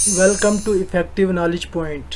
Welcome to Effective Knowledge Point.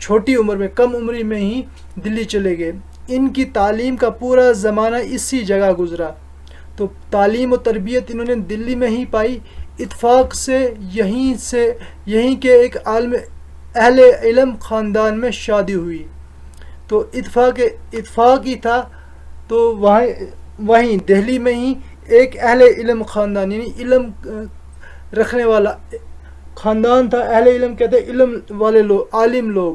چھوٹی عمر میں، کم عمری میں ہی دلی چلے گئے۔ ان کی تعلیم کا پورا زمانہ اسی جگہ گزرا، تو تعلیم و تربیت انہوں نے دلی میں ہی پائی۔ اتفاق سے یہیں کے ایک عالم اہل علم خاندان میں شادی ہوئی، تو اتفاق ہی تھا، تو وہیں دہلی میں ہی ایک اہل علم خاندان، یعنی علم رکھنے والا خاندان تھا۔ اہل علم کہتے ہیں علم والے لوگ، عالم لوگ،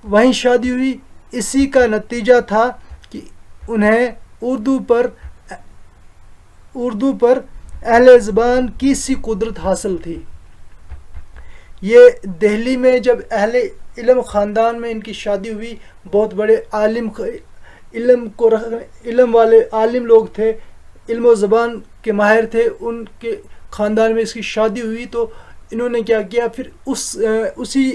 وہیں شادی ہوئی۔ اسی کا نتیجہ تھا کہ انہیں اردو پر اہل زبان کی سی قدرت حاصل تھی۔ یہ دہلی میں جب اہل علم خاندان میں ان کی شادی ہوئی، بہت بڑے علم والے عالم لوگ تھے، علم و زبان کے ماہر تھے، ان کے خاندان میں اس کی شادی ہوئی، تو انہوں نے کیا کیا، پھر اسی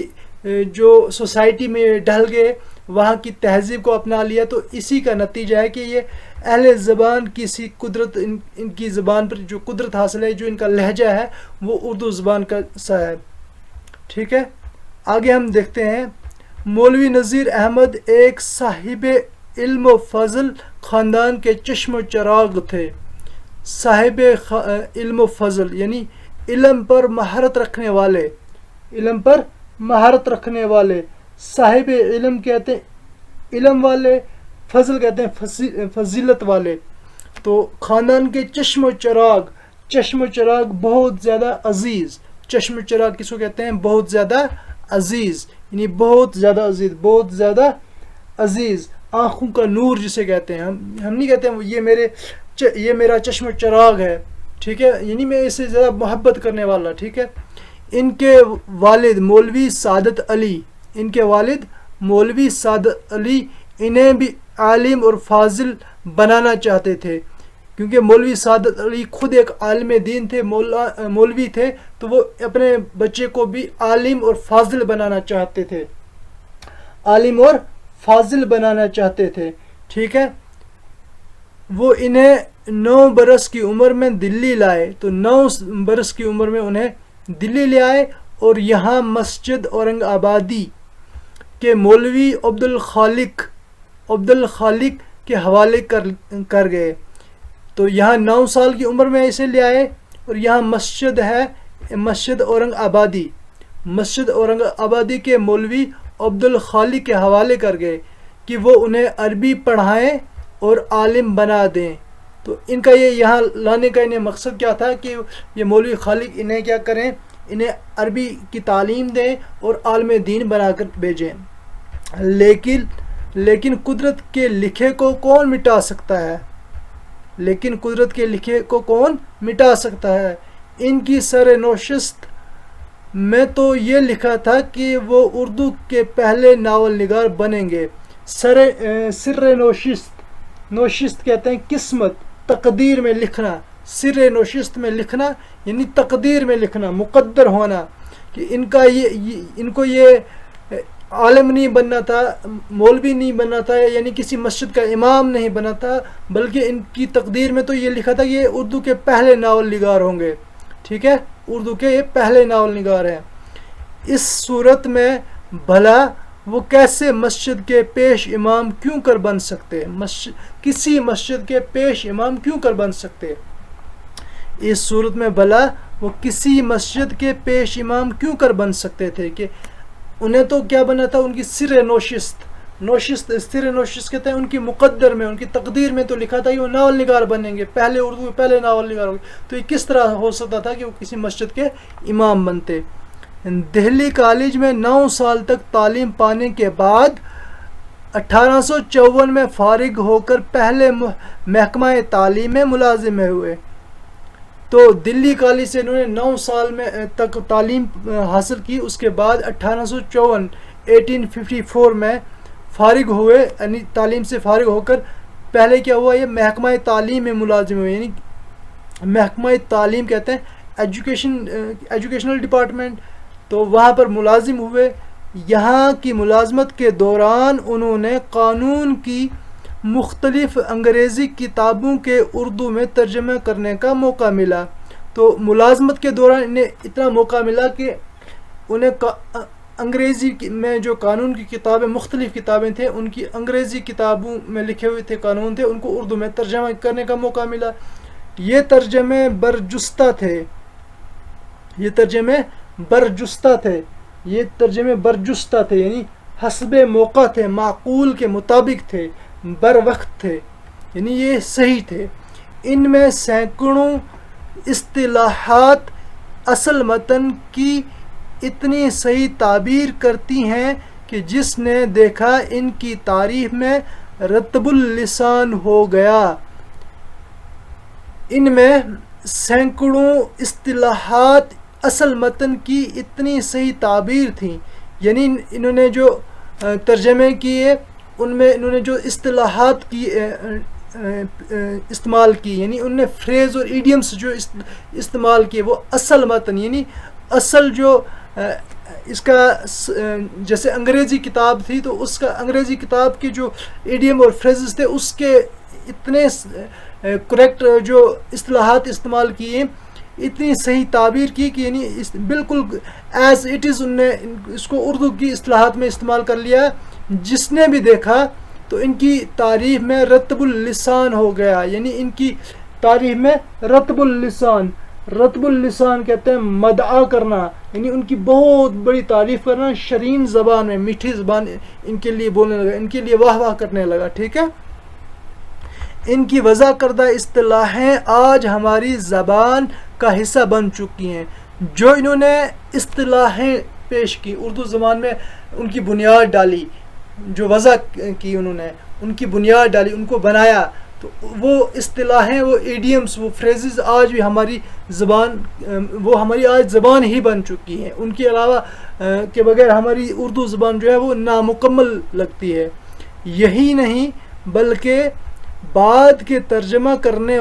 جو سوسائٹی میں ڈھل گئے، وہاں کی تہذیب کو اپنا لیا۔ تو اسی کا نتیجہ ہے کہ یہ اہل زبان کی سی قدرت، ان کی زبان پر جو قدرت حاصل ہے، جو ان کا لہجہ ہے، وہ اردو زبان کا سا ہے۔ ٹھیک ہے، آگے ہم دیکھتے ہیں۔ مولوی نذیر احمد ایک صاحب علم و فضل خاندان کے چشم و چراغ تھے۔ صاحب علم و فضل یعنی علم پر مہارت رکھنے والے، صاحب علم کہتے ہیں علم والے، فضل کہتے ہیں فضیلت والے۔ تو خاندان کے چشم و چراغ بہت زیادہ عزیز، چشم و چراغ کس کو کہتے ہیں؟ بہت زیادہ عزیز، یعنی بہت زیادہ عزیز، آنکھوں کا نور جسے کہتے ہیں۔ ہم نہیں کہتے ہیں یہ میرا چشم و چراغ ہے، ٹھیک ہے، یعنی میں اس سے زیادہ محبت کرنے والا، ٹھیک ہے۔ ان کے والد مولوی سعادت علی انہیں بھی عالم اور فاضل بنانا چاہتے تھے، کیونکہ مولوی سعادت علی خود ایک عالم دین تھے، مولوی تھے، تو وہ اپنے بچے کو بھی عالم اور فاضل بنانا چاہتے تھے، ٹھیک ہے۔ وہ انہیں 9 برس کی عمر میں دلی لائے، تو 9 برس کی عمر میں انہیں دلی لے آئے، اور یہاں مسجد اورنگ آبادی کے مولوی عبدالخالق کے حوالے کر گئے۔ تو یہاں 9 سال کی عمر میں اسے لے آئے، اور یہاں مسجد ہے، مسجد اورنگ آبادی کے مولوی عبدالخالق کے حوالے کر گئے کہ وہ انہیں عربی پڑھائیں اور عالم بنا دیں۔ تو ان کا یہ یہاں لانے کا انہیں مقصد کیا تھا کہ یہ مولوی خالق انہیں کیا کریں، انہیں عربی کی تعلیم دیں اور عالم دین بنا کر بھیجیں۔ لیکن قدرت کے لکھے کو کون مٹا سکتا ہے؟ ان کی سر نوشت میں تو یہ لکھا تھا کہ وہ اردو کے پہلے ناول نگار بنیں گے۔ سر نوشت کہتے ہیں قسمت، تقدیر میں لکھنا، سر نوشت میں لکھنا یعنی تقدیر میں لکھنا، مقدر ہونا، کہ ان کو یہ عالم نہیں بننا تھا، مولوی نہیں بننا تھا، یعنی کسی مسجد کا امام نہیں بننا تھا، بلکہ ان کی تقدیر میں تو یہ لکھا تھا کہ یہ اردو کے پہلے ناول نگار ہوں گے، ٹھیک ہے، اردو کے یہ پہلے ناول نگار ہیں۔ اس صورت میں بھلا وہ کیسے مسجد کے پیش امام کیوں کر بن سکتے؟ کسی مسجد کے پیش امام کیوں کر بن سکتے؟ اس صورت میں بھلا وہ کسی مسجد کے پیش امام کیوں کر بن سکتے تھے؟ کہ انہیں تو کیا بنا تھا، ان کی سر نوشت کہتے ہیں ان کی مقدر میں، ان کی تقدیر میں تو لکھا تھا کہ وہ ناول نگار بنیں گے، پہلے اردو کے پہلے ناول نگار ہوں گے، تو یہ کس طرح ہو سکتا تھا کہ وہ کسی مسجد کے امام بنتے؟ دہلی کالج میں 9 سال تک تعلیم پانے کے بعد 1854 میں فارغ ہو کر پہلے محکمہ تعلیم میں ملازم ہوئے۔ تو دلی کالج سے انہوں نے 9 سال میں تک تعلیم حاصل کی، اس کے بعد 1854 میں فارغ ہوئے، یعنی تعلیم سے فارغ ہو کر پہلے کیا ہوا، یہ محکمہ تعلیم میں ملازم ہوئے، یعنی محکمہ تعلیم کہتے ہیں ایجوکیشنل ڈپارٹمنٹ، تو وہاں پر ملازم ہوئے۔ یہاں کی ملازمت کے دوران انہوں نے قانون کی مختلف انگریزی کتابوں کے اردو میں ترجمہ کرنے کا موقع ملا۔ تو ملازمت کے دوران انہیں اتنا موقع ملا کہ انہیں انگریزی میں جو قانون کی کتابیں مختلف کتابیں تھے ان کی انگریزی کتابوں میں لکھے ہوئے تھے قانون تھے، ان کو اردو میں ترجمہ کرنے کا موقع ملا. یہ ترجمے برجستہ تھے، یہ ترجمے برجستہ تھے، یہ ترجمے برجستہ تھے یعنی حسب موقع تھے، معقول کے مطابق تھے، بر وقت تھے، یعنی یہ صحیح تھے. ان میں سینکڑوں اصطلاحات اصل متن کی اتنی صحیح تعبیر کرتی ہیں کہ جس نے دیکھا ان کی تعریف میں رطب اللسان ہو گیا. ان میں سینکڑوں اصطلاحات اصل متن کی اتنی صحیح تعبیر تھیں، یعنی انہوں نے جو ترجمے کیے ان میں انہوں نے جو اصطلاحات کی استعمال کی، یعنی ان نے فریز اور ایڈیمز جو استعمال کیے وہ اصل متن یعنی اصل جو اس کا جیسے انگریزی کتاب تھی تو اس کا انگریزی کتاب کے جو ایڈیم اور فریزز تھے اس کے اتنے کریکٹ جو اصطلاحات استعمال کیے، اتنی صحیح تعبیر کی کہ یعنی بالکل ایز اٹ از ان نے اس کو اردو کی اصطلاحات میں استعمال کر لیا. جس نے بھی دیکھا تو ان کی تعریف میں رطب اللسان ہو گیا، یعنی ان کی تعریف میں رطب اللسان، رطب اللسان کہتے ہیں مدعا کرنا، یعنی ان کی بہت بڑی تعریف کرنا، شرین زبان میں میٹھی زبان ان کے لیے بولنے لگا، ان کے لیے واہ واہ کرنے لگا. ٹھیک ہے. ان کی وضع کردہ اصطلاحیں آج ہماری زبان کا حصہ بن چکی ہیں. جو انہوں نے اصطلاحیں پیش کی اردو زبان میں، ان کی بنیاد ڈالی، جو وضع کی انہوں نے ان کی بنیاد ڈالی، ان کو بنایا، تو وہ اصطلاحیں، وہ ایڈیمز، وہ فریزز آج بھی ہماری زبان، وہ ہماری آج زبان ہی بن چکی ہیں. ان کے علاوہ کے بغیر ہماری اردو زبان جو ہے وہ نامکمل لگتی ہے. یہی نہیں بلکہ بعد کے ترجمہ کرنے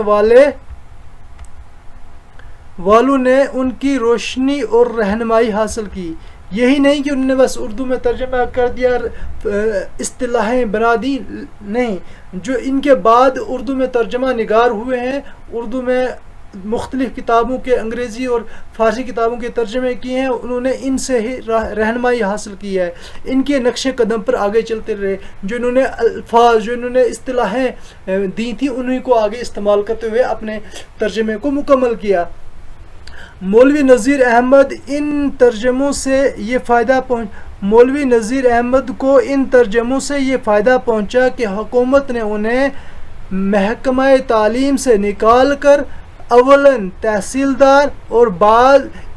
والوں نے ان کی روشنی اور رہنمائی حاصل کی. یہی نہیں کہ انہوں نے بس اردو میں ترجمہ کر دیا، اصطلاحیں بنا دی، نہیں، جو ان کے بعد اردو میں ترجمہ نگار ہوئے ہیں، اردو میں مختلف کتابوں کے انگریزی اور فارسی کتابوں کے ترجمے کیے ہیں، انہوں نے ان سے ہی رہنمائی حاصل کی ہے. ان کے نقش قدم پر آگے چلتے رہے، جو انہوں نے الفاظ، جو انہوں نے اصطلاحیں دی تھیں انہیں کو آگے استعمال کرتے ہوئے اپنے ترجمے کو مکمل کیا. مولوی نذیر احمد ان ترجموں سے یہ مولوی نذیر احمد کو ان ترجموں سے یہ فائدہ پہنچا کہ حکومت نے انہیں محکمہ تعلیم سے نکال کر اولاً تحصیلدار اور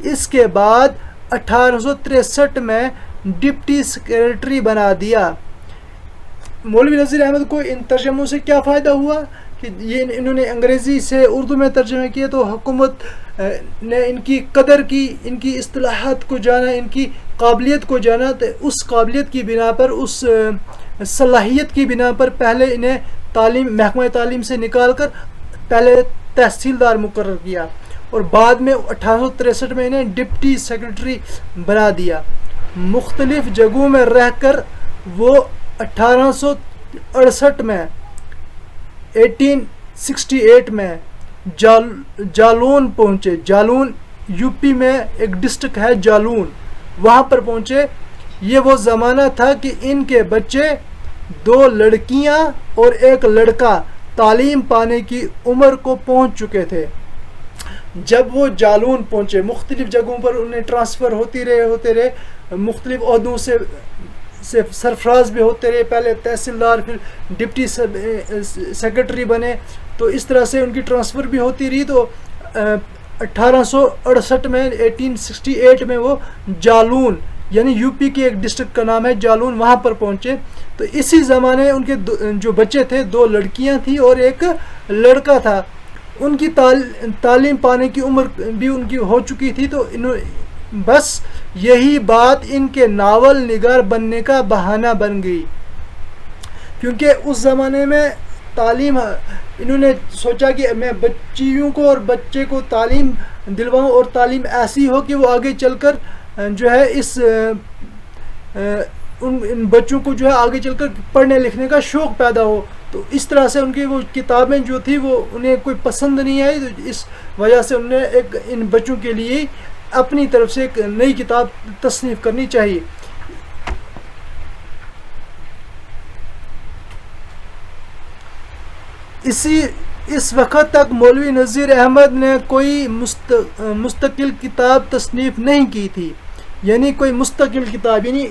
اس کے بعد 1863 میں ڈپٹی سیکریٹری بنا دیا. مولوی نذیر احمد کو ان ترجموں سے کیا فائدہ ہوا کہ یہ انہوں نے انگریزی سے اردو میں ترجمے کیے تو حکومت نے ان کی قدر کی، ان کی اصطلاحات کو جانا، ان کی قابلیت کو جانا، تو اس قابلیت کی بنا پر، اس صلاحیت کی بنا پر پہلے انہیں محکمہ تعلیم سے نکال کر پہلے تحصیلدار مقرر کیا اور بعد میں 1863 میں انہیں ڈپٹی سیکریٹری بنا دیا. مختلف جگہوں میں رہ کر وہ 1868 میں 1868 میں جالون پہنچے. جالون یو پی میں ایک ڈسٹرکٹ ہے جالون، وہاں پر پہنچے. یہ وہ زمانہ تھا کہ ان کے بچے، 2 لڑکیاں اور 1 لڑکا، تعلیم پانے کی عمر کو پہنچ چکے تھے. جب وہ جالون پہنچے، مختلف جگہوں پر انہیں ٹرانسفر ہوتے رہے، مختلف عہدوں سے سرفراز بھی ہوتے رہے، پہلے تحصیلدار پھر ڈپٹی سیکرٹری بنے، تو اس طرح سے ان کی ٹرانسفر بھی ہوتی رہی. تو 1868 میں 1868 میں وہ جالون یعنی یو پی کے ایک ڈسٹرکٹ کا نام ہے جالون، وہاں پر پہنچے. تو اسی زمانے ان کے جو بچے تھے، 2 لڑکیاں تھیں اور 1 لڑکا تھا. ان کی تعلیم پانے کی عمر بھی ان کی ہو چکی تھی. تو بس یہی بات ان کے ناول نگار بننے کا بہانہ بن گئی، کیونکہ اس زمانے میں تعلیم، انہوں نے سوچا کہ میں بچیوں کو اور بچے کو تعلیم دلواؤں اور تعلیم ایسی ہو کہ وہ آگے چل کر جو ہے ان بچوں کو جو ہے آگے چل کر پڑھنے لکھنے کا شوق پیدا ہو. تو اس طرح سے ان کی وہ کتابیں جو تھی وہ انہیں کوئی پسند نہیں آئی، تو اس وجہ سے انہیں ان بچوں کے لیے اپنی طرف سے ایک نئی کتاب تصنیف کرنی چاہیے. اس وقت تک مولوی نذیر احمد نے کوئی مستقل کتاب تصنیف نہیں کی تھی، یعنی کوئی مستقل کتاب، یعنی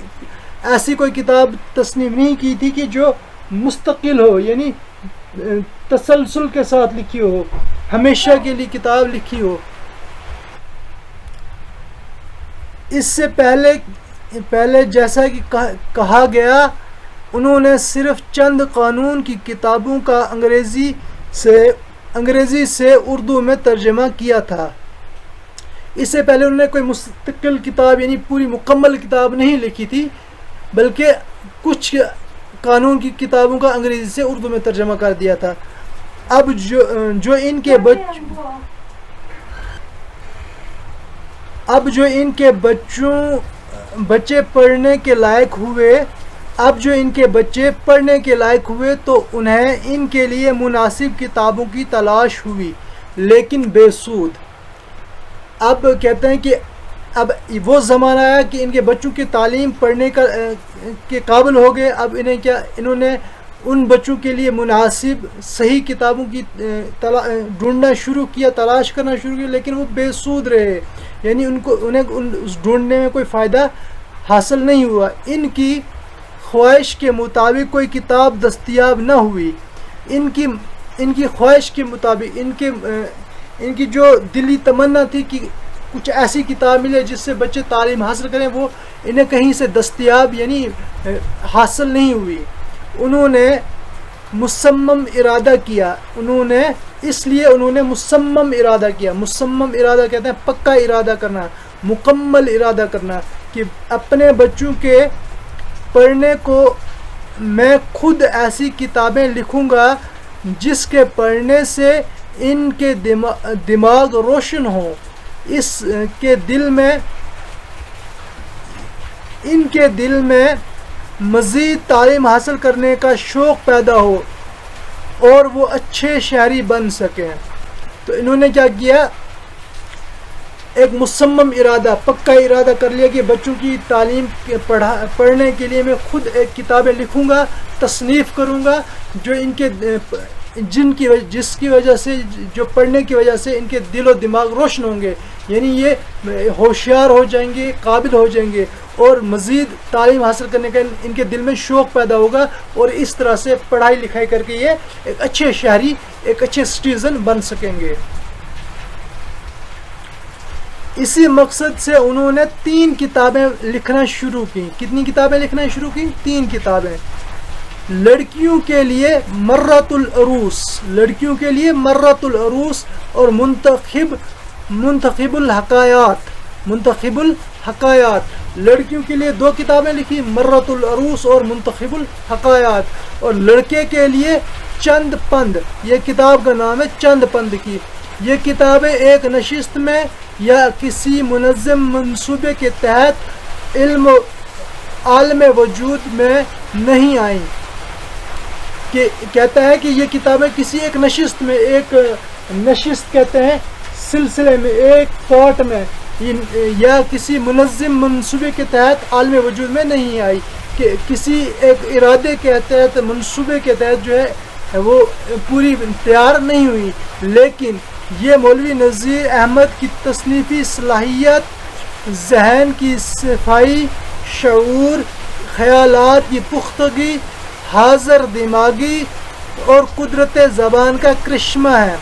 ایسی کوئی کتاب تصنیف نہیں کی تھی کہ جو مستقل ہو، یعنی تسلسل کے ساتھ لکھی ہو، ہمیشہ کے لیے کتاب لکھی ہو۔ اس سے پہلے جیسا کہ کہا گیا، انہوں نے صرف چند قانون کی کتابوں کا انگریزی سے اردو میں ترجمہ کیا تھا۔ اس سے پہلے انہوں نے کوئی مستقل کتاب یعنی پوری مکمل کتاب نہیں لکھی تھی، بلکہ کچھ قانون کی کتابوں کا انگریزی سے اردو میں ترجمہ کر دیا تھا۔ اب جو ان کے بچے پڑھنے کے لائق ہوئے تو انہیں ان کے لیے مناسب کتابوں کی تلاش ہوئی، لیکن بے سود۔ اب کہتے ہیں کہ اب وہ زمانہ آیا کہ ان کے بچوں کی تعلیم پڑھنے کے قابل ہو گئے۔ اب انہوں نے ان بچوں کے لیے مناسب صحیح کتابوں کی ڈھونڈنا شروع کیا، تلاش کرنا شروع کیا، لیکن وہ بے سود رہے، یعنی انہیں اس ڈھونڈنے میں کوئی فائدہ حاصل نہیں ہوا۔ ان کی خواہش کے مطابق کوئی کتاب دستیاب نہ ہوئی۔ ان کی خواہش کے مطابق ان کی جو دلی تمنا تھی کہ کچھ ایسی کتاب ملے جس سے بچے تعلیم حاصل کریں، وہ انہیں کہیں سے دستیاب یعنی حاصل نہیں ہوئی۔ انہوں نے مصمم ارادہ کیا، اس لیے انہوں نے مصمم ارادہ کیا۔ مصمم ارادہ کہتے ہیں پکا ارادہ کرنا، مکمل ارادہ کرنا، کہ اپنے بچوں کے پڑھنے کو میں خود ایسی کتابیں لکھوں گا جس کے پڑھنے سے ان کے دماغ روشن ہو، ان کے دل میں مزید تعلیم حاصل کرنے کا شوق پیدا ہو اور وہ اچھے شہری بن سکیں۔ تو انہوں نے کیا کیا، ایک مصمم ارادہ، پکا ارادہ کر لیا کہ بچوں کی تعلیم پڑھنے کے لیے میں خود ایک کتابیں لکھوں گا، تصنیف کروں گا، جو جس کی وجہ سے، جو پڑھنے کی وجہ سے ان کے دل و دماغ روشن ہوں گے، یعنی یہ ہوشیار ہو جائیں گے، قابل ہو جائیں گے، اور مزید تعلیم حاصل کرنے کا ان کے دل میں شوق پیدا ہوگا، اور اس طرح سے پڑھائی لکھائی کر کے یہ ایک اچھے شہری، ایک اچھے سٹیزن بن سکیں گے۔ اسی مقصد سے انہوں نے 3 کتابیں لکھنا شروع کی۔ کتنی کتابیں لکھنا شروع کی؟ 3 کتابیں۔ لڑکیوں کے لیے مرۃ العروس، لڑکیوں کے لیے مرۃ العروس، اور منتخب الحکایات۔ لڑکیوں کے لیے 2 کتابیں لکھی، مرۃ العروس اور منتخب الحکایات، اور لڑکے کے لیے چند پند، یہ کتاب کا نام ہے چند پند کی۔ یہ کتابیں ایک نشست میں یا کسی منظم منصوبے کے تحت عالم وجود میں نہیں آئیں۔ کہ کہتا ہے کہ یہ کتابیں کسی ایک نشست میں، ایک نشست کہتے ہیں سلسلے میں، ایک پارٹ میں، یا کسی منظم منصوبے کے تحت عالم وجود میں نہیں آئی، کہ کسی ایک ارادے کے تحت، منصوبے کے تحت جو ہے وہ پوری تیار نہیں ہوئی۔ لیکن یہ مولوی نذیر احمد کی تصنیفی صلاحیت، ذہن کی صفائی، شعور، خیالات کی پختگی، حاضر دماغی اور قدرت زبان کا کرشمہ ہے۔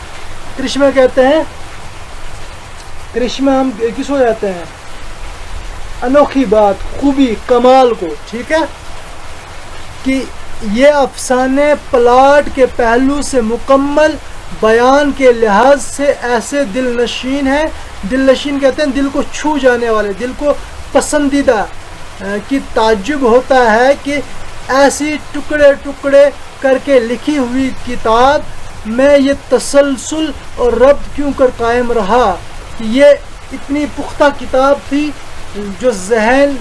کرشمہ کہتے ہیں، کرشمہ ہم کس کو کہتے ہیں؟ انوکھی بات، خوبی، کمال کو، ٹھیک ہے، کہ یہ افسانے پلاٹ کے پہلو سے مکمل، بیان کے لحاظ سے ایسے دل نشین ہیں۔ دل نشین کہتے ہیں دل کو چھو جانے والے، دل کو پسندیدہ، کہ تعجب ہوتا ہے کہ ایسی ٹکڑے ٹکڑے کر کے لکھی ہوئی کتاب میں یہ تسلسل اور ربط کیوں کر قائم رہا، کہ یہ اتنی پختہ کتاب تھی جو ذہن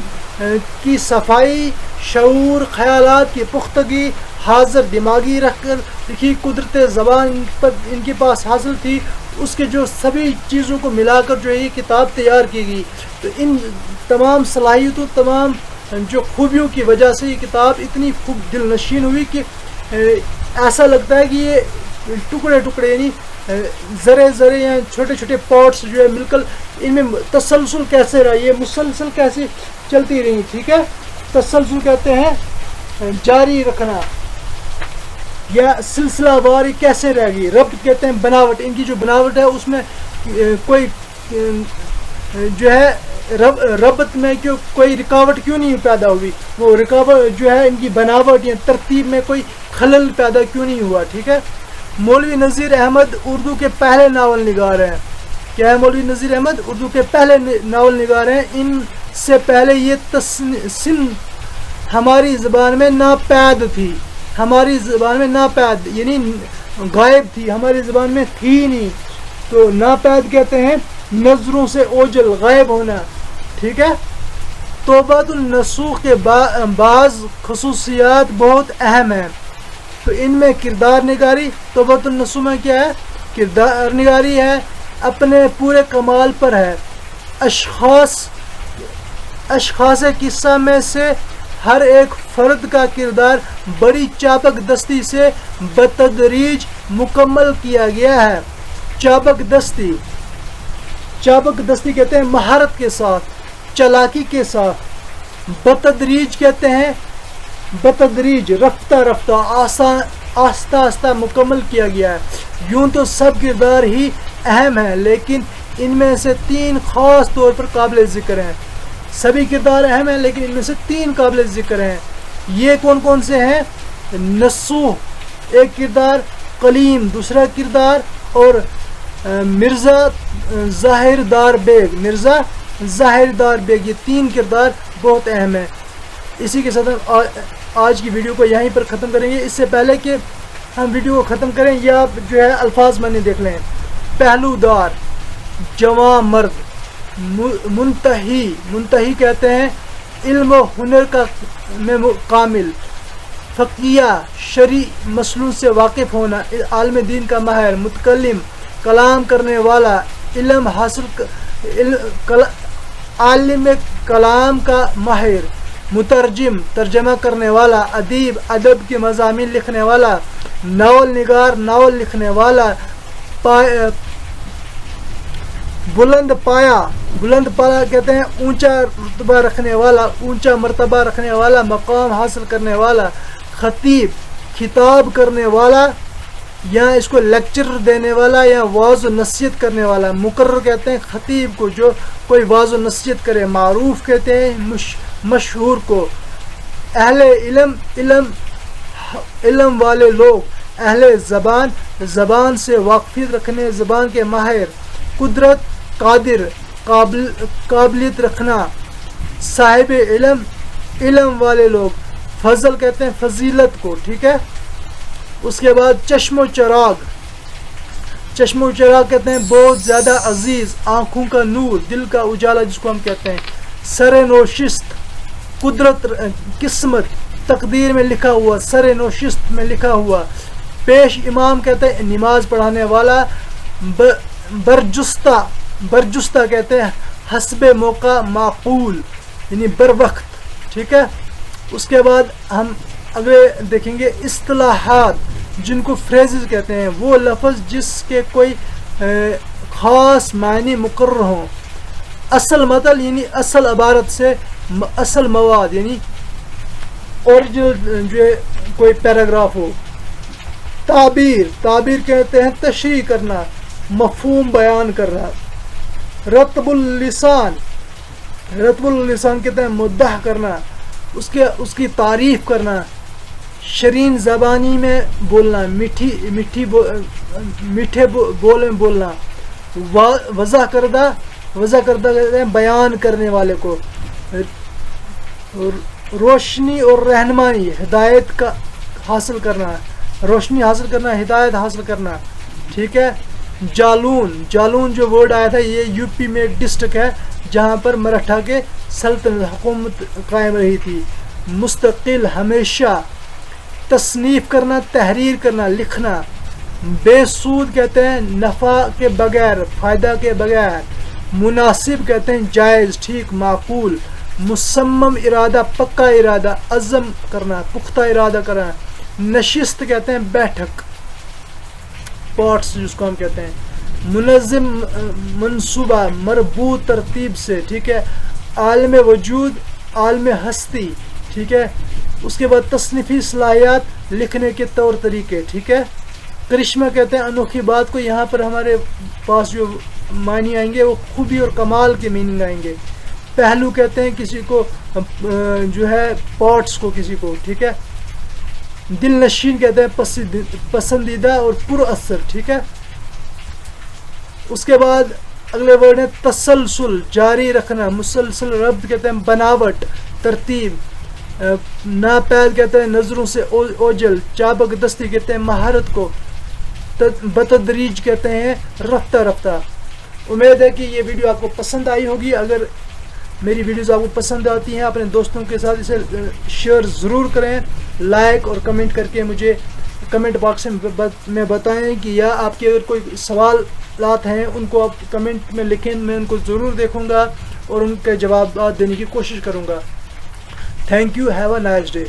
کی صفائی، شعور، خیالات کی پختگی، حاضر دماغی رکھ کر لکھی، قدرت زبان پر ان کے پاس حاصل تھی، اس کے جو سبھی چیزوں کو ملا کر جو یہ کتاب تیار کی گئی۔ تو ان تمام صلاحیتوں، تمام جو خوبیوں کی وجہ سے یہ کتاب اتنی خوب دل نشین ہوئی کہ ایسا لگتا ہے کہ یہ ٹکڑے ٹکڑے یعنی ذرے ذرے یا چھوٹے چھوٹے پارٹس جو ہے مل کر ان میں تسلسل کیسے رہا, یہ مسلسل کیسے چلتی رہی. ٹھیک ہے, تسلسل کہتے ہیں جاری رکھنا یا سلسلہ واری کیسے رہ گئی. ربط کہتے ہیں بناوٹ, ان کی جو بناوٹ ہے اس میں کوئی جو ہے ربط میں کوئی رکاوٹ کیوں نہیں پیدا ہوئی, وہ رکاوٹ جو ہے ان کی بناوٹ یا ترتیب میں کوئی خلل پیدا کیوں نہیں ہوا. ٹھیک ہے, مولوی نذیر احمد اردو کے پہلے ناول نگار ہیں. کیا ہے مولوی نذیر احمد اردو کے پہلے ناول نگار ہیں. ان سے پہلے یہ سن ہماری زبان میں ناپید تھی, ہماری زبان میں ناپید یعنی غائب تھی, ہماری زبان میں تھی نہیں. تو ناپید کہتے ہیں نظروں سے اوجل, غائب ہونا. ٹھیک ہے, توبۃ النسوخ کے بعض خصوصیات بہت اہم ہیں. تو ان میں کردار نگاری, توبۃ النسوخ میں کیا ہے, کردار نگاری ہے, اپنے پورے کمال پر ہے. اشخاص قصہ میں سے ہر ایک فرد کا کردار بڑی چابک دستی سے بتدریج مکمل کیا گیا ہے. چابک دستی کہتے ہیں مہارت کے ساتھ, چالاکی کے ساتھ. بتدریج کہتے ہیں بتدریج رفتہ رفتہ, آہستہ آہستہ مکمل کیا گیا ہے. یوں تو سب کردار ہی اہم ہیں, لیکن ان میں سے 3 خاص طور پر قابل ذکر ہیں. سبھی کردار اہم ہیں لیکن ان میں سے 3 قابل ذکر ہیں. یہ کون کون سے ہیں؟ نسوح ایک کردار, کلیم دوسرا کردار, اور مرزا ظاہر دار بیگ, یہ 3 کردار بہت اہم ہیں. اسی کے ساتھ ہم آج کی ویڈیو کو یہیں پر ختم کریں گے. اس سے پہلے کہ ہم ویڈیو کو ختم کریں, یہ آپ جو ہے الفاظ میں نے دیکھ لیں. پہلو دار, جواں مرد. منتہی کہتے ہیں علم و ہنر کا میں کامل. فقیہ شرعی مسئلوں سے واقف ہونا, عالم دین کا ماہر. متکلم کلام کرنے والا, علم عالم کلام کا ماہر. مترجم ترجمہ کرنے والا. ادیب ادب کے مضامین لکھنے والا. ناول نگار ناول لکھنے والا. بلند پایا کہتے ہیں اونچا رتبہ رکھنے والا, اونچا مرتبہ رکھنے والا, مقام حاصل کرنے والا. خطیب خطاب کرنے والا, یا اس کو لیکچر دینے والا یا واعظ و نصیحت کرنے والا. مقرر کہتے ہیں خطیب کو جو کوئی واعظ و نصیحت کرے. معروف کہتے ہیں مشہور کو. اہل علم والے لوگ. اہل زبان سے واقفیت رکھنے, زبان کے ماہر. قدرت قادر قابلیت رکھنا. صاحب علم والے لوگ. فضل کہتے ہیں فضیلت کو. ٹھیک ہے, اس کے بعد چشم و چراغ کہتے ہیں بہت زیادہ عزیز, آنکھوں کا نور, دل کا اجالا جس کو ہم کہتے ہیں. سر نوشست قدرت قسمت تقدیر میں لکھا ہوا, سر نوشست میں لکھا ہوا. پیش امام کہتے ہیں نماز پڑھانے والا. برجستہ کہتے ہیں حسب موقع معقول یعنی بر وقت. ٹھیک ہے, اس کے بعد ہم اگلے دیکھیں گے اصطلاحات جن کو فریزز کہتے ہیں. وہ لفظ جس کے کوئی خاص معنی مقرر ہوں. اصل مطلب یعنی اصل عبارت سے اصل مواد یعنی اوریجنل جو کوئی پیراگراف ہو. تعبیر کہتے ہیں تشریح کرنا, مفہوم بیان کرنا. رتب اللسان کہتے ہیں مدح کرنا, اس کی تعریف کرنا. شرین زبانی میں بولنا, میٹھے بول میں بولنا. وضع کردہ کہتے ہیں بیان کرنے والے کو. روشنی اور رہنمائی ہدایت کا حاصل کرنا, روشنی حاصل کرنا, ہدایت حاصل کرنا. ٹھیک ہے. جالون جو ورڈ آیا تھا یہ یو پی میں ایک ڈسٹرکٹ ہے جہاں پر مراٹھا کے سلطنت حکومت قائم رہی تھی. مستقل ہمیشہ. تصنیف کرنا, تحریر کرنا, لکھنا. بے سود کہتے ہیں نفع کے بغیر, فائدہ کے بغیر. مناسب کہتے ہیں جائز, ٹھیک, معقول. مصمم ارادہ, پکا ارادہ, عزم کرنا, پختہ ارادہ کرنا. نشست کہتے ہیں بیٹھک. پارٹس جس کو ہم کہتے ہیں. منظم منصوبہ مربوط ترتیب سے, ٹھیک ہے. عالم وجود, عالم ہستی, ٹھیک ہے. اس کے بعد تصنیفی صلاحیات, لکھنے کے طور طریقے, ٹھیک ہے. کرشمہ کہتے ہیں انوکھی بات کو. یہاں پر ہمارے پاس جو معنی آئیں گے وہ خوبی اور کمال کے میننگ آئیں گے. پہلو کہتے ہیں کسی کو جو ہے پارٹس کو کسی کو, ٹھیک ہے. دل نشین کہتے ہیں پسندیدہ اور پر اثر, ٹھیک ہے. اس کے بعد اگلے ورڈ ہے تسلسل, جاری رکھنا. مسلسل ربط کہتے ہیں بناوٹ, ترتیب. ناپید کہتے ہیں نظروں سے اوجل. چابک دستی کہتے ہیں مہارت کو. بتدریج کہتے ہیں رفتہ رفتہ. امید ہے کہ یہ ویڈیو آپ کو پسند آئی ہوگی. اگر میری ویڈیوز آپ کو پسند آتی ہیں اپنے دوستوں کے ساتھ اسے شیئر ضرور کریں. لائک اور کمنٹ کر کے مجھے کمنٹ باکس میں بتائیں کہ یا آپ کے اگر کوئی سوالات ہیں ان کو آپ کمنٹ میں لکھیں. میں ان کو ضرور دیکھوں گا اور ان کے جوابات دینے کی کوشش کروں گا. Thank you. Have a nice day.